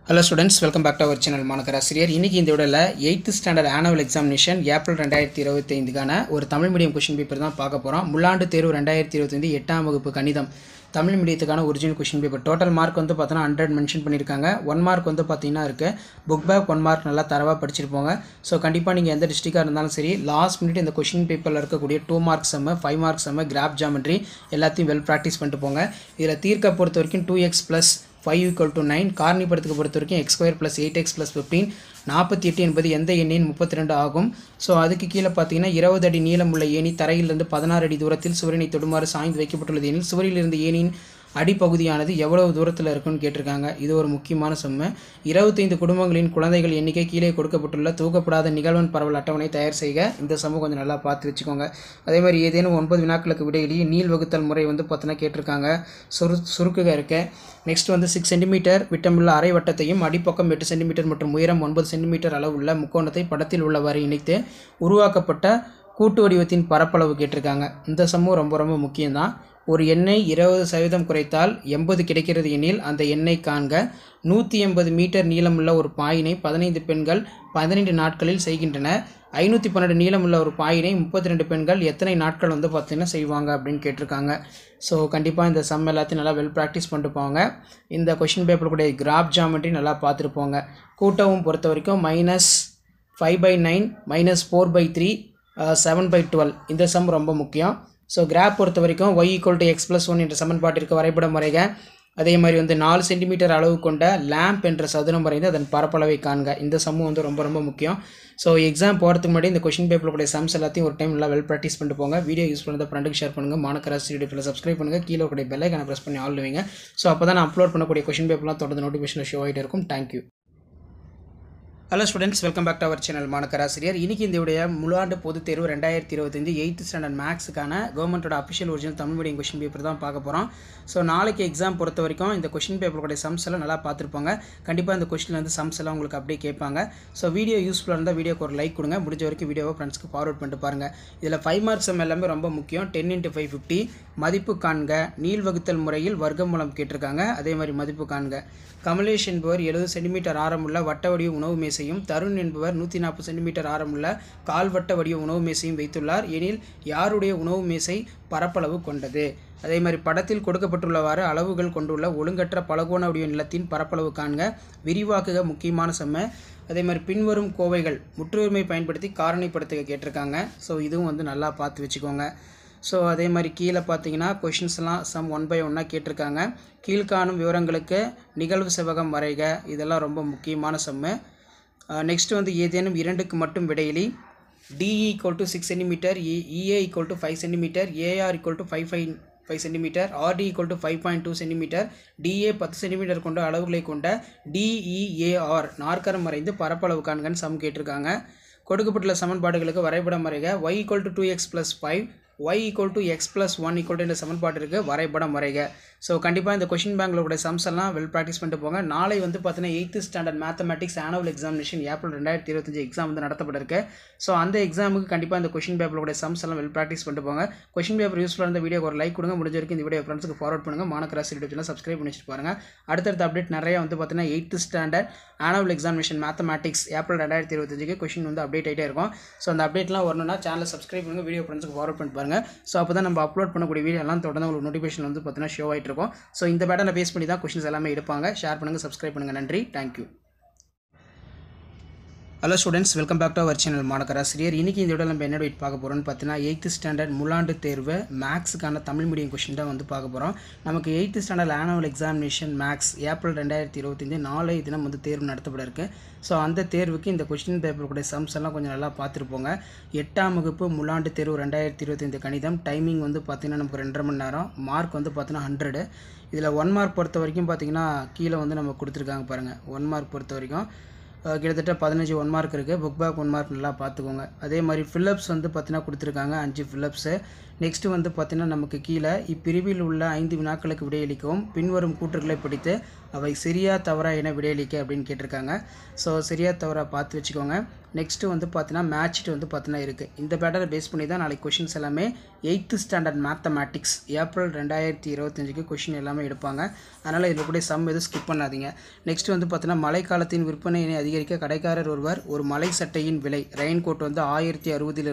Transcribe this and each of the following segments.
Hello students, welcome back to our channel மாணக்கராசிரியர். இன்னைக்கு இந்த வீடியோல 8th standard annual examination April 2025 க்கான ஒரு தமிழ் மீடியம் क्वेश्चन பேப்பர் தான் பார்க்க போறோம். முள்ளாண்டு தேர்வு 2025 8ஆம் வகுப்பு கணிதம் தமிழ் மீடியத்துக்கான original question paper. Total mark வந்து பார்த்தா 100 மென்ஷன் பண்ணிருக்காங்க. 1 மார்க் வந்து பாத்தீங்கன்னா இருக்கு. புக் பேக் 1 மார்க் நல்லா தரவா படிச்சிருப்போங்க. சோ கண்டிப்பா நீங்க எந்த டிஸ்ட்ரிக்டா இருந்தாலும் சரி லாஸ்ட் மினிட் இந்த क्वेश्चन பேப்பர்ல இருக்கக்கூடிய 2 mark some 5 mark some graph geometry எல்லாத்தையும் வெல் பிராக்டீஸ் பண்ணிட்டு போங்க. இதல தீர்க்க பொறுத்த வரைக்கும் 2x + 5 = 9 காரணி படத்துக்கு பொறுத்த வரைக்கும் x² + 8x + 15 48 என்பது எந்த எண்ணின் 32 ஆகும். சோ அதுக்கு கீழ பாத்தீங்கன்னா 20 அடி நீளமுள்ள ஏணி தரையிலிருந்து 16 அடி தூரத்தில் சுவரினை தொடுமாறு சாய்ந்து வைக்கப்பட்டுள்ளது எனில் சுவரில் இருந்து ஏணியின் அடிப்பகுதியானது எவ்வளவு தூரத்தில் இருக்குன்னு கேட்டிருக்காங்க. இது ஒரு முக்கியமான சம். 25 குடும்பங்களின் குழந்தைகள் எண்ணிக்கை கீழே கொடுக்கப்பட்டுள்ள தூக்கப்படாத நிகழ்வெண் பரவல் அட்டவணை தயார் செய்க. இந்த சம் கொஞ்சம் நல்லா பார்த்து வச்சுக்கோங்க. அதே மாதிரி ஏதேனும் 9 வினாக்களுக்கு விடையிலேயே நீள் வகுத்தல் முறை வந்து பார்த்தீங்கன்னா கேட்டிருக்காங்க. சுருக்குக இருக்கு. நெக்ஸ்ட் வந்து 6 சென்டிமீட்டர் விட்டமுள்ள அரை வட்டத்தையும் அடிப்பக்கம் 8 சென்டிமீட்டர் மற்றும் உயரம் 9 சென்டிமீட்டர் அளவுள்ள முக்கோணத்தை படத்தில் உள்ளவாறு இணைத்து உருவாக்கப்பட்ட கூட்டு வடிவத்தின் பரப்பளவு கேட்டிருக்காங்க. இந்த சம்மும் ரொம்ப ரொம்ப முக்கியம்தான். ஒரு எண்ணை 20% குறைத்தால் 80 கிடைக்கிறது எனில் அந்த எண்ணை காண்க. 180 மீட்டர் நீளமுள்ள ஒரு பாயினை 15 பெண்கள் 12 நாட்களில் செய்கின்றனர். 512 நீளமுள்ள ஒரு பாயினை 32 பெண்கள் எத்தனை நாட்கள் வந்து பார்த்தீங்கன்னா செய்வாங்க அப்படின்னு கேட்டிருக்காங்க. ஸோ கண்டிப்பாக இந்த சம் எல்லாத்தையும் நல்லா வெல் ப்ராக்டிஸ் பண்ணிட்டு போங்க. இந்த கொஷின் பேப்பர் கூட கிராஃப் ஜியோமெட்ரி நல்லா பார்த்துட்டு போங்க. கூட்டவும் பொறுத்த வரைக்கும் -5/9 -4/3 7/12 இந்த சம் ரொம்ப முக்கியம். ஸோ கிராஃப் பொறுத்த வரைக்கும் y = x + 1 என்ற சமன்பாட்டிற்கு வரைபடம் வரைக. அதே மாதிரி வந்து 4 சென்டிமீட்டர் அளவு கொண்ட லேம்ப் என்ற சதுரம் வரைந்து அதன் பரப்பளவை காண்க. இந்த சம்மும் வந்து ரொம்ப ரொம்ப முக்கியம். ஸோ எக்ஸாம் போகிறதுக்கு முன்னாடி இந்த கொஷின் பேப்பருடைய சம்ஸ் எல்லாத்தையும் ஒரு டைம் நல்லா வெல் ப்ராக்டிஸ் பண்ணிட்டு போங்க. வீடியோ யூஸ் பண்ணதை ஃப்ரெண்டுக்கு ஷேர் பண்ணுங்கள். மாணக்கராசிரியர் சப்ஸ்கிரைப் பண்ணுங்கள். கீழே கூடிய பெல் ஐகானை ப்ரெஸ் பண்ணி ஆல் வைங்க. ஸோ அப்போ தான் நான் அப்லோட் பண்ணக்கூடிய கொஷின் பேப்பர்லாம் தொடர்ந்து நோட்டிஃபிகேஷன் ஷோ ஆகிட்டு இருக்கும். Thank you. Hello students, welcome back to our channel Manakkarasiriyar. இன்னைக்கு இந்த வீடியோ முழாண்டு பொதுத் தேர்வு 2025 8th ஸ்டாண்டர்ட் மேக்ஸுக்கான கவர்மெண்ட்டோட official original Tamil medium question paper தான் பார்க்க போகிறோம். ஸோ நாளைக்கு எக்ஸாம் பொறுத்த வரைக்கும் இந்த கொஷின் பேப்பருடைய சம்ஸ் எல்லாம் நல்லா பார்த்துருப்பாங்க. கண்டிப்பாக இந்த கொஷினில் வந்து சம்ஸ் எல்லாம் உங்களுக்கு அப்படியே கேட்பாங்க. ஸோ வீடியோ யூஸ்ஃபுல்லாக இருந்தால் வீடியோக்கு ஒரு லைக் கொடுங்க. முடிஞ்ச வரைக்கும் வீடியோவை ஃப்ரெண்ட்ஸ்க்கு ஃபார்வர்ட் பண்ணிட்டு பாருங்கள். இதில் 5 மார்க் சம் எல்லாமே ரொம்ப முக்கியம். 10 × 5 50 மதிப்பு காண்க. நீள் வகுத்தல் முறையில் வர்க்கமூலம் கேட்டிருக்காங்க. அதே மாதிரி மதிப்பு காண்க. கமலேஷ் என்பவர் 70 சென்டிமீட்டர் ஆரமுள்ள வட்ட வடிவ உணவு மேசையும் தருண் என்பவர் 140 சென்டிமீட்டர் ஆரமுள்ள கால்வட்ட வடிவ உணவு மேசையும் வைத்துள்ளார் எனில் யாருடைய உணவு மேசை பரப்பளவு கொண்டது? அதே மாதிரி படத்தில் கொடுக்கப்பட்டுள்ளவாறு அளவுகள் கொண்டுள்ள ஒழுங்கற்ற பலகோண வடிவ நிலத்தின் பரப்பளவு காண்க. விரிவாக்குக முக்கியமான சம்ம. அதே மாதிரி பின்வரும் கோவைகள் முற்றுரிமை பயன்படுத்தி காரணிப்படுத்துக கேட்டிருக்காங்க. ஸோ இதுவும் வந்து நல்லா பார்த்து வச்சுக்கோங்க. ஸோ அதே மாதிரி கீழே பார்த்தீங்கன்னா கொஷின்ஸ்லாம் சம் 1 by 1 கேட்டிருக்காங்க. கீழ்காணும் விவரங்களுக்கு நிகழ்வு செவ்வகம் வரைக. இதெல்லாம் ரொம்ப முக்கியமான சம்மு. நெக்ஸ்ட் வந்து ஏதேனும் 2க்கு மட்டும் விடையிலி DE = 6 cm, EA = 5 cm, AR = 5 cm, RD = 5.2 cm, DA 10 cm கொண்ட அளவுகளை கொண்ட DEAR நாற்கரம் வரைந்து பரப்பளவு காண்கன்னு சம் கேட்டிருக்காங்க. கொடுக்கப்பட்டுள்ள சமன்பாடுகளுக்கு வரைபடம் வரைக. y = 2x + 5 y = x + 1 = என்ற சமன்பாட்டிற்கு வரைபடம் வரைக. ஸோ கண்டிப்பாக இந்த கொஷின் பேங்க்லோட சம்ஸ் எல்லாம் வெல் ப்ராக்டிஸ் பண்ணிட்டு போங்க. நாளை வந்து பார்த்தீங்கன்னா 8th standard mathematics annual examination April 2025 exam வந்து நடத்தப்பட்டிருக்கு. ஸோ அந்த எக்ஸாமுக்கு கண்டிப்பாக இந்த கொஷின் பேப்பரோட சம்ஸ் எல்லாம் வெல் ப்ராக்டிஸ் பண்ணிட்டு போங்க. கொஷின் பேப்பர் யூஸ்ஃபுல்லாக இருந்த வீடியோ ஒரு லைக் கொடுங்க. முடிஞ்ச வரைக்கும் இந்த வீடியோ ஃப்ரெண்ட்ஸ்க்கு ஃபார்வர்ட் பண்ணுங்கள். மாணக்கராசிரியர் சேனல் சப்ஸ்கிரைப் பண்ணி வச்சுட்டு பாருங்க. அடுத்தடுத்த அப்டேட் நிறைய வந்து பார்த்தீங்கன்னா 8th standard annual examination mathematics April 2025 question வந்து அப்டேட் ஆகிட்டே இருக்கும். ஸோ அந்த அப்டேட்லாம் வரணும்னா சேனலை சப்ஸ்கிரைப் பண்ணுங்கள். வீடியோ ஃப்ரெண்ட்ஸ்க்கு ஃபார்வர்ட் பண்ணிட்டு பாருங்க. ஸோ அப்போ தான் நம்ம அப்லோட் பண்ணக்கூடிய வீடியோ எல்லாம் தொடர்ந்து உங்களுக்கு நோட்டிஃபிகேஷன் வந்து பார்த்தீங்கன்னா ஷோ ஆகிட்டு இருக்கும். ஸோ இந்த பேட்டர்னை பேஸ் பண்ணி தான் கொஷின்ஸ் எல்லாமே எடுப்பாங்க. ஷேர் பண்ணுங்கள், சப்ஸ்கிரைப் பண்ணுங்கள். நன்றி, thank you. Hello students, welcome back to our channel Manakkarasiriyar. இன்றைக்கி இந்த வீடியோ நம்ம என்ன பார்க்க போகிறோம்னு பார்த்தீங்கன்னா 8th ஸ்டாண்டர்ட் முழாண்டு தேர்வு மேக்ஸுக்கான தமிழ் மீடியம் கொஷின் தான் வந்து பார்க்க போகிறோம். நமக்கு 8th standard annual examination maths April 2025 நாளை தினம் வந்து தேர்வு நடத்தப்பட இருக்குது. ஸோ அந்த தேர்வுக்கு இந்த கொஸ்டின் பேப்பருடைய சம்ஸ் எல்லாம் கொஞ்சம் நல்லா பார்த்துருப்போங்க. 8ஆம் வகுப்பு முழாண்டு தேர்வு 2025 கணிதம். டைமிங் வந்து பார்த்திங்கன்னா நமக்கு 2.5 மணி நேரம். மார்க் வந்து பார்த்தீங்கன்னா 100. இதில் 1 மார்க் பொறுத்த வரைக்கும் பார்த்திங்கன்னா கீழே வந்து நம்ம கொடுத்துருக்காங்க பாருங்கள். 1 மார்க் பொறுத்த வரைக்கும் கிட்டத்தட்ட 15 1 மார்க் இருக்குது. புக் பேக் 1 மார்க் நல்லா பார்த்துக்கோங்க. அதே மாதிரி ஃபில்லப்ஸ் வந்து பார்த்தீங்கன்னா கொடுத்துருக்காங்க 5 ஃபில்லப்ஸு. நெக்ஸ்ட்டு வந்து பார்த்தீங்கன்னா நமக்கு கீழே இப்பிரிவில் உள்ள 5 வினாக்களுக்கு விடையளிக்கவும் பின்வரும் கூற்றுகளை படித்து அவை சரியா தவறா என விடையளிக்க அப்படின்னு கேட்டிருக்காங்க. ஸோ சரியா தவறா பார்த்து வச்சுக்கோங்க. நெக்ஸ்ட்டு வந்து பார்த்தீங்கன்னா மேட்ச்ட்டு வந்து பார்த்தீங்கன்னா இருக்குது. இந்த பேட்டரை பேஸ் பண்ணி தான் நாளைக்கு கொஷின்ஸ் எல்லாமே 8th ஸ்டாண்டர்ட் மேத்தமேட்டிக்ஸ் ஏப்ரல் 2025க்கு கொஷின் எல்லாமே எடுப்பாங்க. அதனால் இதில் கூட சம் எதுவும் ஸ்கிப் பண்ணாதீங்க. நெக்ஸ்ட் வந்து பார்த்தீங்கன்னா மழைக்காலத்தின் விற்பனையினை அதிகரிக்க கடைக்காரர் ஒருவர் ஒரு மலை சட்டையின் விலை ரெயின்கோட் வந்து 1060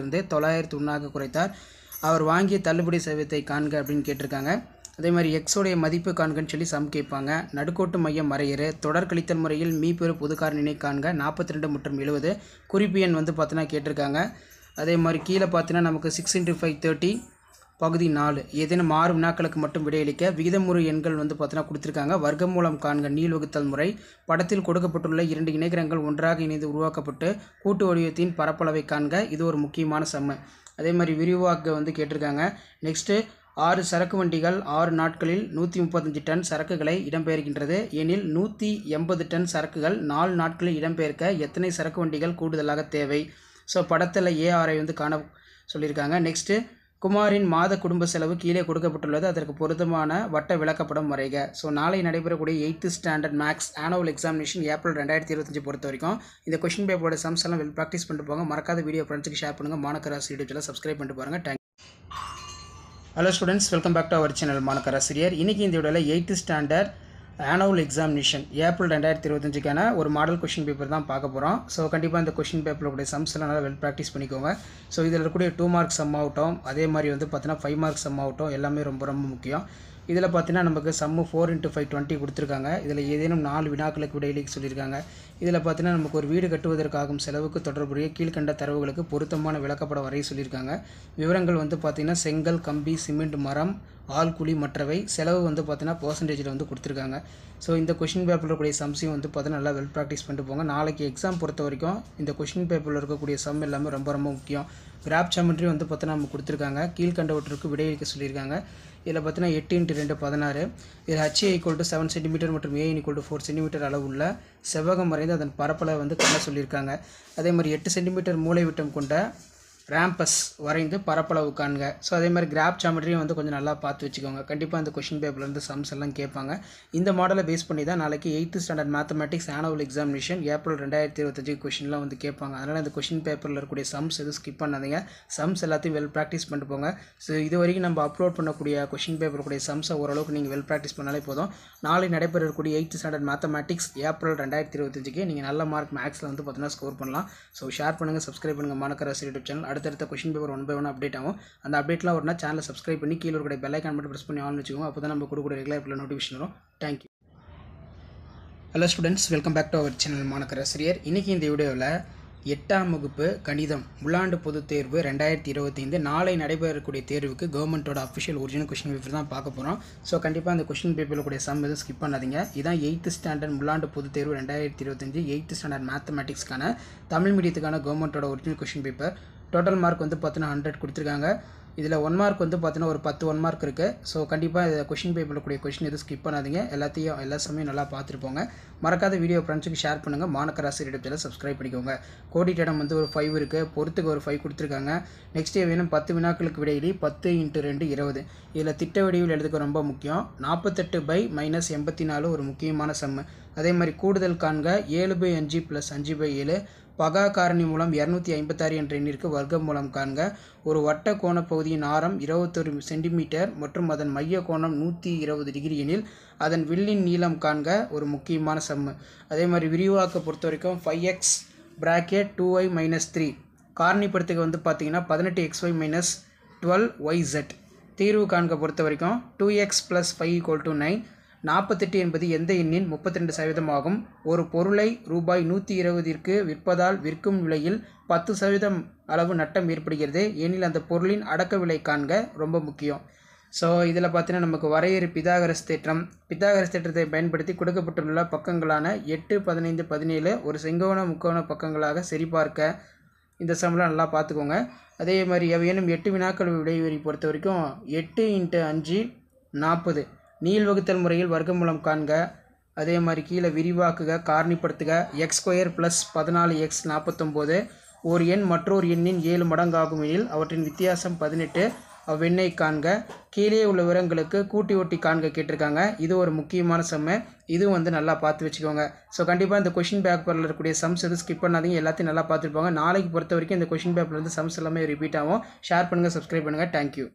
901 குறைத்தார். அவர் வாங்கிய தள்ளுபடி சதவீதத்தை காண்க அப்படின்னு கேட்டிருக்காங்க. அதே மாதிரி எக்ஸோடைய மதிப்பு காண்கன்னு சொல்லி சம் கேட்பாங்க. நடுக்கோட்டு மையம் வரையறு, தொடர் கழித்தல் முறையில் மீப்பெரு பொது காரணினை காண்க 42 மற்றும் 70. குறிப்பு எண் வந்து பார்த்தீங்கன்னா கேட்டிருக்காங்க. அதே மாதிரி கீழே பார்த்தீங்கன்னா நமக்கு 6 × 5 30 பகுதி 4 ஏதேனும் 6 வினாக்களுக்கு மட்டும் விடையளிக்க விகிதமுறு எண்கள் வந்து பார்த்தீங்கன்னா கொடுத்துருக்காங்க. வர்க்கமூலம் காண்க நீள் வகுத்தல் முறை. படத்தில் கொடுக்கப்பட்டுள்ள 2 இணைகரங்கள் ஒன்றாக இணைந்து உருவாக்கப்பட்டு கூட்டு வடிவத்தின் பரப்பளவை காண்க. இது ஒரு முக்கியமான சம்மு. அதே மாதிரி விரிவாக்க வந்து கேட்டிருக்காங்க. நெக்ஸ்ட்டு 6 சரக்கு வண்டிகள் 6 நாட்களில் 135 டன் சரக்குகளை இடம்பெயர்கின்றது எனில் 180 டன் சரக்குகள் 4 நாட்களில் இடம்பெயர்க்க எத்தனை சரக்கு வண்டிகள் கூடுதலாக தேவை? ஸோ படத்தில் ஏஆரை வந்து காண சொல்லியிருக்காங்க. நெக்ஸ்ட்டு குமாரின் மாத குடும்ப செலவு கீழே கொடுக்கப்பட்டுள்ளது. அதற்கு பொருத்தமான வட்ட விளக்கப்படம் வரைக. ஸோ நாளை நடைபெறக்கூடிய 8th standard maths annual examination April 2025 பொறுத்த வரைக்கும் இந்த கொஷின் பேப்பரோட சம்ஸ் எல்லாம் வெல் ப்ராக்டிஸ் பண்ணிட்டு போங்க. மறக்காத வீடியோ ஃப்ரெண்ட்ஸுக்கு ஷேர் பண்ணுங்கள். மாணக்கராசி யூடியூப் சேனல் சப்ஸ்கிரைப் பண்ணிட்டு பாருங்கள். Thank you. Hello students, welcome back to our channel Manakkarasiriyar. இன்றைக்கி இந்த வீடியோவில் 8th standard annual examination April 2025க்கான ஒரு மாடல் கொஷின் பேப்பர் தான் பார்க்க போகிறோம். ஸோ கண்டிப்பாக இந்த கொஷின் பேப்பரோடைய சம்ஸ் எல்லாம் நல்லா வெல் ப்ராக்டிஸ் பண்ணிக்கோங்க. ஸோ இதில் இருக்கக்கூடிய 2 மார்க் சம் ஆகட்டும், அதே மாதிரி வந்து பார்த்தீங்கன்னா 5 மார்க் சம் ஆகட்டும், எல்லாமே ரொம்ப ரொம்ப முக்கியம். இதில் பார்த்தீங்கன்னா நமக்கு சம்மு 4 × 5 20 கொடுத்துருக்காங்க. இதில் ஏதேனும் 4 வினாக்களுக்கு விடையளிக்க சொல்லியிருக்காங்க. இதில் பார்த்தீங்கன்னா நமக்கு ஒரு வீடு கட்டுவதற்காகும் செலவுக்கு தொடர்புடைய கீழ்கண்ட தரவுகளுக்கு பொருத்தமான விளக்கப்படம் வரைய சொல்லியிருக்காங்க. விவரங்கள் வந்து பார்த்தீங்கன்னா செங்கல், கம்பி, சிமெண்ட், மரம், ஆள், கூலி மற்றவை. செலவு வந்து பார்த்தீங்கன்னா பர்சன்டேஜில் வந்து கொடுத்துருக்காங்க. ஸோ இந்த கொஷின் பேப்பரில் இருக்கக்கூடிய சம்ஸையும் வந்து பார்த்தீங்கன்னா நல்லா வெல் ப்ராக்டிஸ் பண்ணிட்டு போங்க. நாளைக்கு எக்ஸாம் பொறுத்த வரைக்கும் இந்த கொஷின் பேப்பரில் இருக்கக்கூடிய சம் எல்லாமே ரொம்ப ரொம்ப முக்கியம். கிராப் ஜாமெட்ரி வந்து பார்த்தீங்கன்னா நம்ம கொடுத்துருக்காங்க. கீழ்கண்டவற்றுக்கு விடையளிக்க சொல்லியிருக்காங்க. இதில் பார்த்தீங்கன்னா 8 × 2 16. இதில் HA = 7 cm மற்றும் AN = 4 cm அளவுள்ள செவ்வகம் வரைந்து அதன் பரப்பளவை வந்து காண சொல்லியிருக்காங்க. அதே மாதிரி 8 cm மூலை விட்டம் கொண்ட ரேம்பஸ் வரைந்து பரப்பளவு காண்க. ஸோ அதே மாதிரி கிராப் ஜாமெட்ரியும் வந்து கொஞ்சம் நல்லா பார்த்து வச்சுக்கோங்க. கண்டிப்பாக இந்த கொஷின் பேப்பர்லேருந்து சம்ஸ் எல்லாம் கேட்பாங்க. இந்த மாடலை பேஸ் பண்ணி தான் நாளைக்கு 8th standard mathematics annual examination April 2025 கொஷின்லாம் வந்து கேட்பாங்க. அதனால் இந்த கொஷின் பேப்பரில் இருக்கக்கூடிய சம்ஸ் எதுவும் ஸ்கிப் பண்ணாதீங்க. சம்ஸ் எல்லாத்தையும் வெல் ப்ராக்டிஸ் பண்ணிட்டு போங்க. ஸோ இது வரைக்கும் நம்ம அப்லோட் பண்ணக்கூடிய கொஷின் பேப்பருடைய சம்ஸை ஓரளவுக்கு நீங்கள் வெல் ப்ராக்டிஸ் பண்ணாலே போதும். நாளை நடைபெறக்கூடிய 8th ஸ்டாண்டர்ட் மேத்தமேட்டிக்ஸ் ஏப்ரல் 2025க்கு நீங்கள் நல்ல மார்க் மேக்ஸில் வந்து பார்த்தீங்கன்னா ஸ்கோர் பண்ணலாம். ஸோ ஷேர் பண்ணுங்கள், சப்ஸ்கிரைப் பண்ணுங்கள் மாணக்கராசி யூடியூப் சேனல். அடுத்தடுத்த கொஷின் பேப்பர் 1 by 1 அப்டேட் ஆகும். அந்த அப்டேட்லாம் ஒரு சேனலை சப்ஸ்கிரைப் பண்ணி கீழே இருக்கிற பெல் ஐகான் மட்டும் ப்ரெஸ் பண்ணி ஆன் வச்சுக்கோங்க. அப்போ தான் நம்ம கொடுக்குற ரெகுலர் நோட்டிஃபிகேஷன் வரும். Thank you. Hello students, welcome back to our channel Manakkarasiriyar. இன்றைக்கி இந்த வீடியோவில் 8ஆம் வகுப்பு கணிதம் முழாண்டு பொதுத் தேர்வு 2025 நாளை நடைபெறக்கூடிய தேர்வுக்கு கவர்மெண்ட்டோட அஃபிஷியல் ஒரிஜினல் கொஷின் பேப்பர் தான் பார்க்க போகிறோம். ஸோ கண்டிப்பாக அந்த கொஷின் பேப்பரில் கூடிய சம் எதுவும் ஸ்கிப் பண்ணாதீங்க. இதான் 8th ஸ்டாண்டர்ட் முழாண்டு பொதுத் தேர்வு 2025 8th ஸ்டாண்டர்ட் மேத்தமேட்டிக்ஸ்க்கான தமிழ் மீடியத்துக்கான கவர்மெண்ட்டோட original question paper. Total mark வந்து பார்த்தீங்கன்னா 100 கொடுத்துருக்காங்க. இதில் 1 மார்க் வந்து பார்த்தீங்கன்னா ஒரு 10 1 மார்க் இருக்குது. ஸோ கண்டிப்பாக இந்த கொஷின் பேப்பரில் கூடிய கொஷின் எதுவும் ஸ்கிப் பண்ணாதீங்க. எல்லா சமயம் நல்லா பார்த்துருப்போங்க. மறக்காத வீடியோ ஃப்ரெண்ட்ஸுக்கு ஷேர் பண்ணுங்கள். மாணக்கராசி யூடியூப் சேனல் சப்ஸ்கிரைப் பண்ணிக்கோங்க. கோடிட்டிடம் வந்து ஒரு 5 இருக்குது. பொறுத்துக்கு ஒரு 5 கொடுத்துருக்காங்க. நெக்ஸ்ட் வேணும் 10 வினாக்களுக்கு விடையிலி 10 × 2 20. இதில் திட்ட வடிவில் எழுதுக்க ரொம்ப முக்கியம். 48/-84 ஒரு முக்கியமான சம்மு. அதே மாதிரி கூடுதல் காண்க 7/5 + 5/7. பகா காரணி மூலம் 256 என்ற எண்ணிற்கு வர்க்க மூலம் காண்க. ஒரு வட்ட கோண பகுதியின் ஆரம் 21 சென்டிமீட்டர் மற்றும் அதன் மைய கோணம் 120 டிகிரி எனில் அதன் வில்லின் நீளம் காண்க. ஒரு முக்கியமான சம்மு. அதே மாதிரி விரிவாக்க பொறுத்த வரைக்கும் 5x ப்ராக்கெட் 2y - 3 காரணிப்படுத்துக்கு வந்து பார்த்தீங்கன்னா 18xy - 12yz. தீர்வு காண்க பொறுத்த வரைக்கும் 2x + 5 = 9. 48 என்பது எந்த எண்ணின் 32% ஆகும். ஒரு பொருளை ரூபாய் 120ற்கு விற்பதால் விற்கும் விலையில் 10% அளவு நட்டம் ஏற்படுகிறது எனில் அந்த பொருளின் அடக்க விலை காண்க. ரொம்ப முக்கியம். ஸோ இதில் பார்த்தீங்கன்னா நமக்கு வரையறு பிதாகரஸ் தேற்றத்தை பயன்படுத்தி கொடுக்கப்பட்டுள்ள பக்கங்களான 8 15 17 ஒரு செங்கோண முக்கோண பக்கங்களாக சரிபார்க்க. இந்த சம்லாம் நல்லா பார்த்துக்கோங்க. அதே மாதிரி எவையேனும் 8 வினாக்கள் விடைவெளி பொறுத்த வரைக்கும் 8 × 5 40 நீள் வகுத்தல் முறையில் வர்க்கமூலம் காண்க. அதே மாதிரி கீழே விரிவாக்குக, காரணிப்படுத்துக. x² + 14x 49. ஒரு எண் மற்றொரு எண்ணின் 7 மடங்காகும் எனில் அவற்றின் வித்தியாசம் 18. அவ்வெண்ணை காண்க. கீழே உள்ள விவரங்களுக்கு கூட்டி ஒட்டி காண்க கேட்டிருக்காங்க. இது ஒரு முக்கியமான சம்மு. இதுவும் வந்து நல்லா பார்த்து வச்சுக்கோங்க. ஸோ கண்டிப்பாக இந்த கொஷின் பேப்பரில் இருக்கக்கூடிய சம்ஸ் எதுவும் ஸ்கிப் பண்ணாதீங்க. எல்லாத்தையும் நல்லா பார்த்துட்டு போங்க. நாளைக்கு பொறுத்த வரைக்கும் இந்த கொஷின் பேப்பரில் இருந்து சம்ஸ் எல்லாமே ரிப்பீட் ஆகும். ஷேர் பண்ணுங்கள், சப்ஸ்கிரைப் பண்ணுங்கள். தேங்க்யூ.